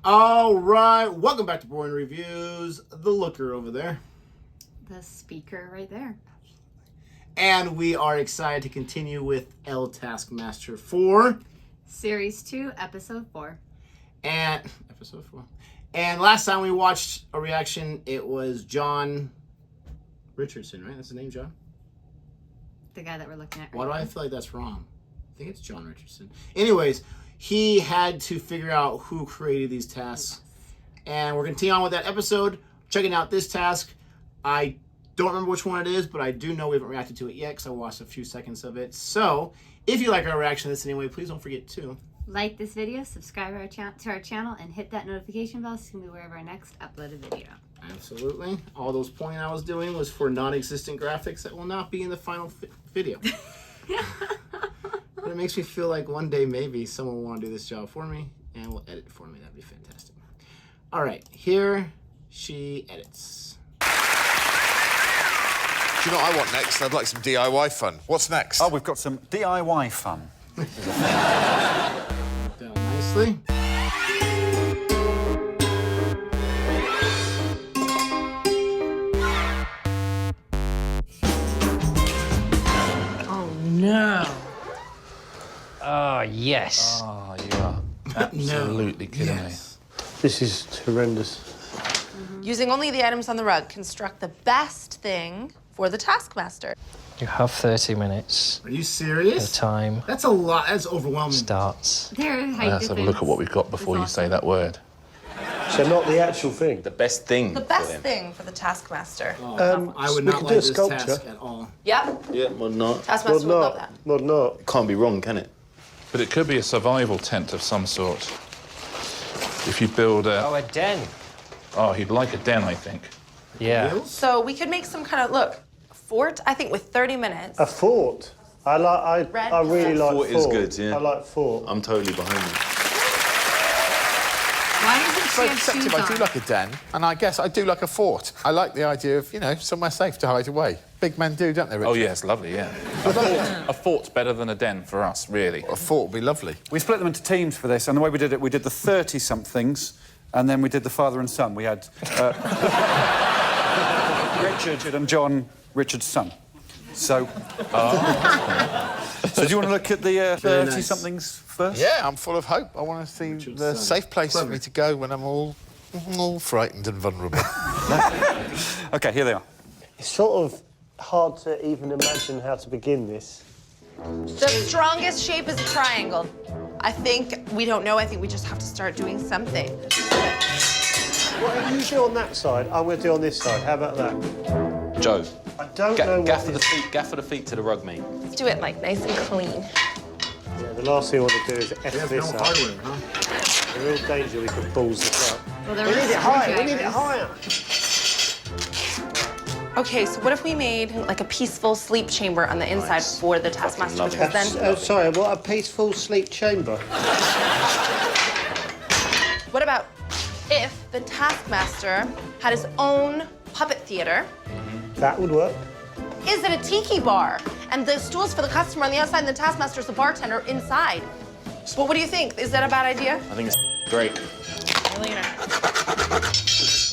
All right, welcome back to Boring Reviews. The looker over there. The speaker right there. And we are excited to continue with Taskmaster 4. Series 2, Episode 4. And Episode 4. And last time we watched a reaction, it was John Richardson, right? That's his name, John? The guy that we're looking at right Why do now. I feel like that's wrong? I think it's John Richardson. Anyways, he had to figure out who created these tasks. And we're continuing on with that episode, checking out this task. I don't remember which one it is, but I do know we haven't reacted to it yet because I watched a few seconds of it. So, if you like our reaction to this anyway, please don't forget to like this video, subscribe to our channel, and hit that notification bell so you can be aware of our next uploaded video. Absolutely. All those pointing I was doing was for non-existent graphics that will not be in the final video. But it makes me feel like one day maybe someone will want to do this job for me and will edit for me. That'd be fantastic. All right, here she edits. Do you know what I want next? I'd like some DIY fun. What's next? Oh, we've got some DIY fun. Down nicely. Oh no. Oh, yes. Oh, you are absolutely kidding me. This is horrendous. Using only the items on the rug, construct the best thing for the Taskmaster. You have 30 minutes. Are you serious? The time That's a lot. That's overwhelming. starts. Their height Let's have a look at what we've got before you say that word. So not the actual thing. The best thing. The best thing for the Taskmaster. I would we not could like do a this sculpture. task at all. Yep, Yeah, modern art. Taskmaster would love that. Modern art. Can't be wrong, can it? But it could be a survival tent of some sort. If you build a... Oh, a den. Oh, he'd like a den, I think. Yeah. So we could make some kind of, look, fort, I think with 30 minutes. A fort. I really like Fort is good, yeah. I like fort. I'm totally behind you. Why doesn't she Very have perceptive. shoes I do on? like a den, and I guess I do like a fort. I like the idea of, you know, somewhere safe to hide away. Big men do, don't they, Richard? Oh, yeah, it's lovely, yeah. A fort's better than a den for us, really. A fort would be lovely. We split them into teams for this, and the way we did it, we did the 30-somethings, and then we did the father and son. We had Richard and John, Richard's son. So, so do you want to look at the 30-somethings first? Yeah, I'm full of hope. I want to see the safe place for me to go when I'm all frightened and vulnerable. OK, here they are. It's sort of hard to even imagine how to begin this. The strongest shape is a triangle. I think, we don't know, I think we just have to start doing something. What you do on that side, I'm going to do on this side. How about that? Joe, I don't know what gaffer the feet to the rug, mate. Let's do it, like, nice and clean. Yeah, the last thing I want to do is F There's this no up. hardware, huh? The real danger we could balls this up. Well, there We were need it higher. We need it screwdrivers. higher. Okay, so what if we made, like, a peaceful sleep chamber on the inside for the Taskmaster? love Because it. then, Sorry, what a peaceful sleep chamber. what about if the Taskmaster had his own puppet theater? That would work. Is it a tiki bar? And the stools for the customer on the outside and the Taskmaster's the bartender inside. Well, what do you think? Is that a bad idea? I think it's great. Really,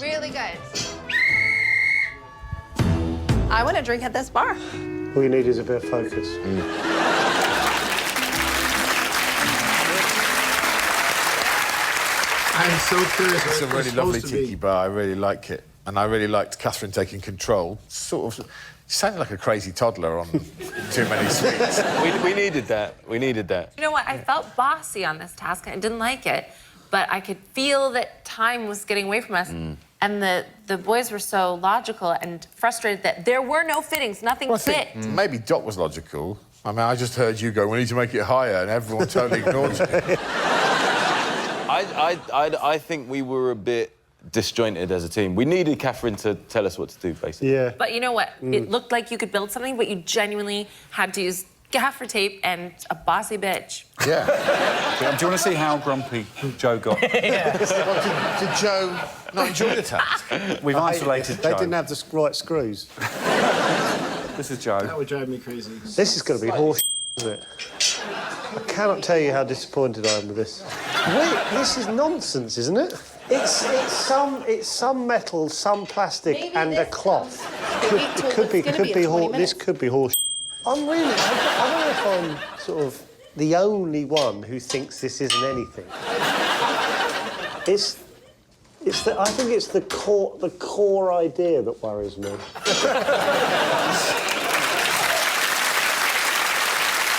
really good. I want to drink at this bar. All you need is a bit of focus. I'm so curious. It's a what really it's lovely supposed to be. tiki bar. I really like it. And I really liked Catherine taking control. Sort of sounded like a crazy toddler on too many sweets. We needed that. We needed that. You know what? I felt bossy on this task. I didn't like it, but I could feel that time was getting away from us. And the boys were so logical and frustrated that there were no fittings, nothing fit. Maybe Dot was logical. I mean, I just heard you go, we need to make it higher, and everyone totally ignored you. I think we were a bit disjointed as a team. We needed Catherine to tell us what to do, basically. Yeah. But you know what? It looked like you could build something, but you genuinely had to use gaffer tape and a bossy bitch. Yeah. Do you want to see how grumpy Joe got? Did Joe not enjoy the task? We've isolated They Joe. didn't have the right screws. This is Joe. That would drive me crazy. This is going to be horse, isn't it? I cannot tell you how disappointed I am with this. This is nonsense, isn't it? It's some metal, some plastic, Maybe and a this cloth. does. This could be horse. I'm really. I don't know if I'm sort of the only one who thinks this isn't anything. I think it's the core idea that worries me.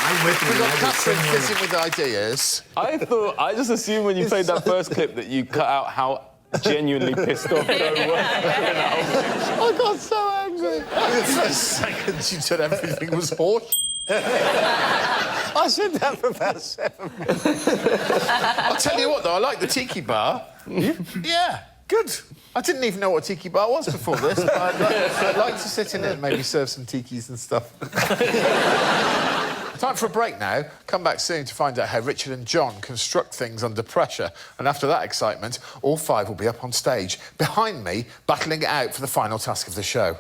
I'm with you. We've got I did Catherine similar. sitting with ideas. I just assumed when you played that first clip that you cut out how genuinely pissed off Joe was. I got so angry. In the first seconds, you said everything was horse. I said that for about 7 minutes. I'll tell you what, though, I like the tiki bar. Yeah, good. I didn't even know what a tiki bar was before this, but I'd like to sit in it and maybe serve some tikis and stuff. Time for a break now. Come back soon to find out how Richard and John construct things under pressure. And after that excitement, all 5 will be up on stage, behind me, battling it out for the final task of the show.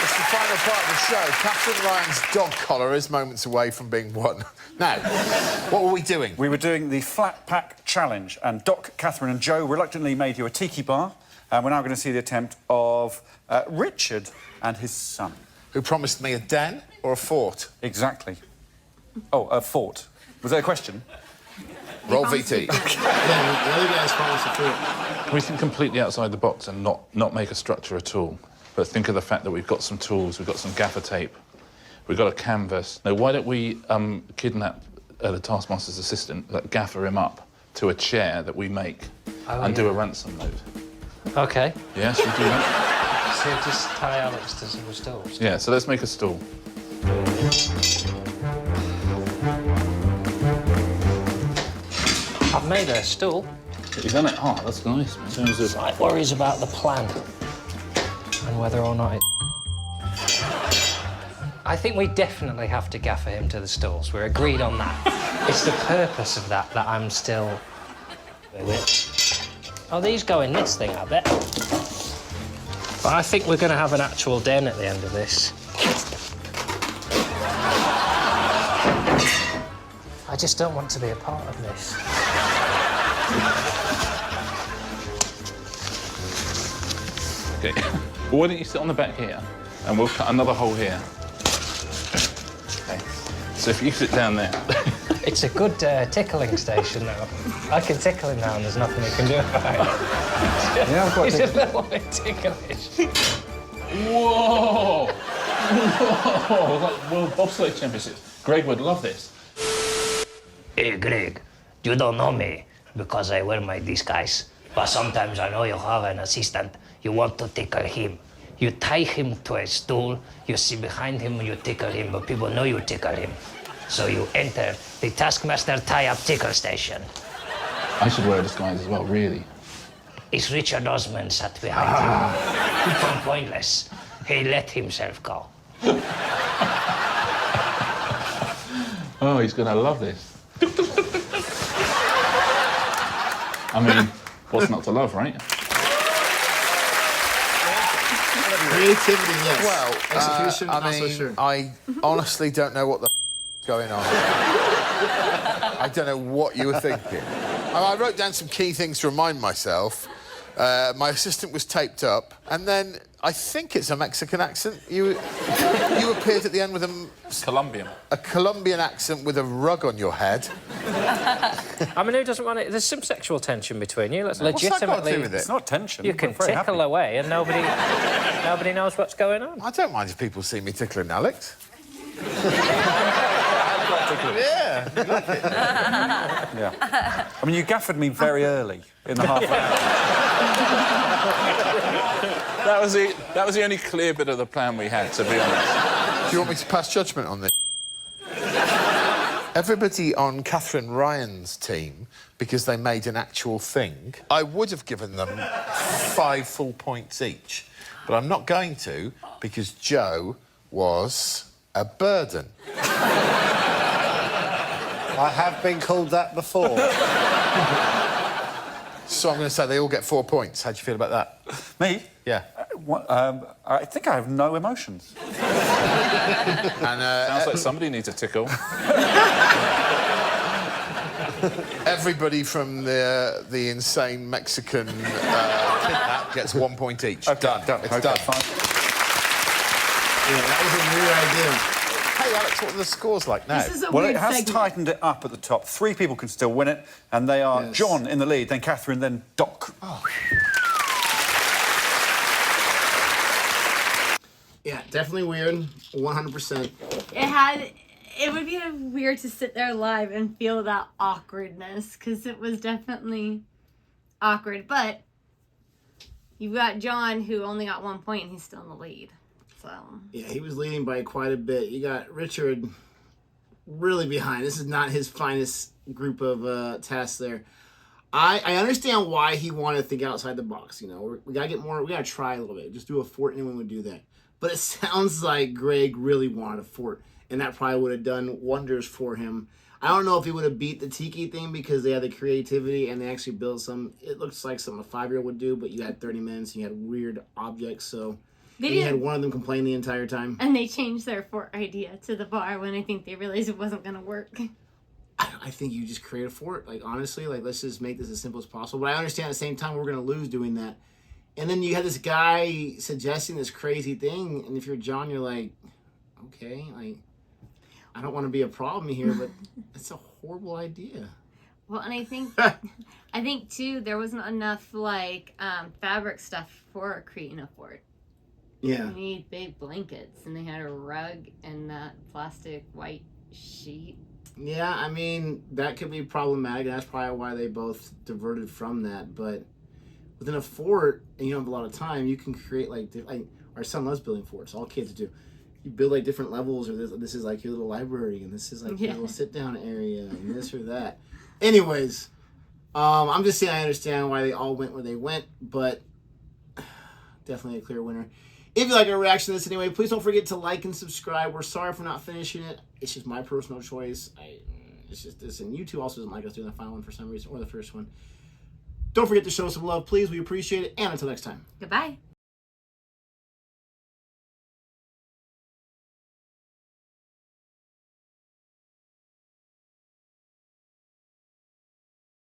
It's the final part of the show. Catherine Ryan's dog collar is moments away from being won. Now, what were we doing? We were doing the flat pack challenge, and Doc, Catherine and Joe reluctantly made you a tiki bar, and we're now going to see the attempt of Richard and his son. Who promised me a den or a fort? Exactly. Oh, a fort. Was there a question? Roll VT. Yeah, the other guys promised a fort. We think completely outside the box and not make a structure at all. But think of the fact that we've got some tools, we've got some gaffer tape, we've got a canvas. Now, why don't we kidnap the Taskmaster's assistant, like, gaffer him up to a chair that we make and do a ransom note? Okay. Yeah, should we do that? So just tie Alex to some stools. Yeah, so let's make a stool. I've made a stool. You've done it? Oh, that's nice. In terms of... Slight worries about the plan and whether or not it... I think we definitely have to gaffer him to the stalls. We're agreed on that. It's the purpose of that I'm still... Oh, these go in this thing, I bet. But I think we're going to have an actual den at the end of this. I just don't want to be a part of this. Okay. Well, why don't you sit on the back here, and we'll cut another hole here. Okay. So if you sit down there... It's a good tickling station, though. I can tickle him now, and there's nothing he can do about it. Yeah, I've got He's a little bit ticklish. Whoa! Whoa! Like World Bobsleigh Championships. Greg would love this. Hey, Greg, you don't know me because I wear my disguise. But sometimes I know you have an assistant. You want to tickle him. You tie him to a stool, you sit behind him, you tickle him, but people know you tickle him. So you enter the Taskmaster tie-up tickle station. I should wear a disguise as well, really. It's Richard Osman sat behind him. From Pointless. He let himself go. Oh, he's gonna love this. I mean, what's not to love, right? Creativity, yes. Well, execution, I not so mean, sure. I honestly don't know what the is going on. I don't know what you were thinking. I wrote down some key things to remind myself. My assistant was taped up, and then I think it's a Mexican accent. You appeared at the end with a Colombian accent with a rug on your head. I mean, who doesn't want it? There's some sexual tension between you. Let's What's that got to legitimately... do with it? It's not tension. You can We're very tickle happy. away and nobody knows what's going on. I don't mind if people see me tickling Alex. Yeah, you like it. Yeah. I mean, you gaffered me very early in the half hour. That was the only clear bit of the plan we had, to be honest. Do you want me to pass judgment on this? Everybody on Catherine Ryan's team, because they made an actual thing, I would have given them 5 full points each. But I'm not going to, because Joe was a burden. I have been called that before. So I'm going to say they all get 4 points. How do you feel about that? Me? Yeah. I think I have no emotions. And Sounds like somebody needs a tickle. everybody from the insane Mexican kidnap gets 1 point each. Okay, Done. It's okay, done. fine. Yeah, that was a weird idea. Hey, Alex, what are the scores like now? This is a Well, weird it has segment. tightened it up at the top. 3 people can still win it, and they are Yes. John in the lead, then Catherine, then Doc. Yeah, definitely weird. 100%. It would be weird to sit there live and feel that awkwardness, because it was definitely awkward. But you've got John, who only got 1 point, and he's still in the lead. So Yeah, he was leading by quite a bit. You got Richard really behind. This is not his finest group of tasks there. I understand why he wanted to think outside the box. You know, we gotta get more. We gotta try a little bit. Just do a fort. Anyone would do that. But it sounds like Greg really wanted a fort, and that probably would have done wonders for him. I don't know if he would have beat the tiki thing because they had the creativity and they actually built some. It looks like something a 5-year-old would do, but you had 30 minutes and you had weird objects, so. He had one of them complain the entire time. And they changed their fort idea to the bar when I think they realized it wasn't going to work. I think you just create a fort. Like, honestly, like, let's just make this as simple as possible. But I understand at the same time we're going to lose doing that. And then you had this guy suggesting this crazy thing. And if you're John, you're like, okay, like, I don't want to be a problem here, but it's a horrible idea. Well, and I think too, there wasn't enough, like, fabric stuff for creating a fort. Yeah. You need big blankets, and they had a rug and that plastic white sheet. Yeah, I mean, that could be problematic, and that's probably why they both diverted from that. But within a fort, and you don't have a lot of time, you can create, like our son loves building forts. All kids do. You build, like, different levels, or this is, like, your little library, and this is, like, your little sit-down area, and this or that. Anyways, I'm just saying I understand why they all went where they went, but definitely a clear winner. If you like our reaction to this anyway, please don't forget to like and subscribe. We're sorry for not finishing it. It's just my personal choice. It's just this, and YouTube also doesn't like us doing the final one for some reason, or the first one. Don't forget to show us some love, please. We appreciate it. And until next time. Goodbye.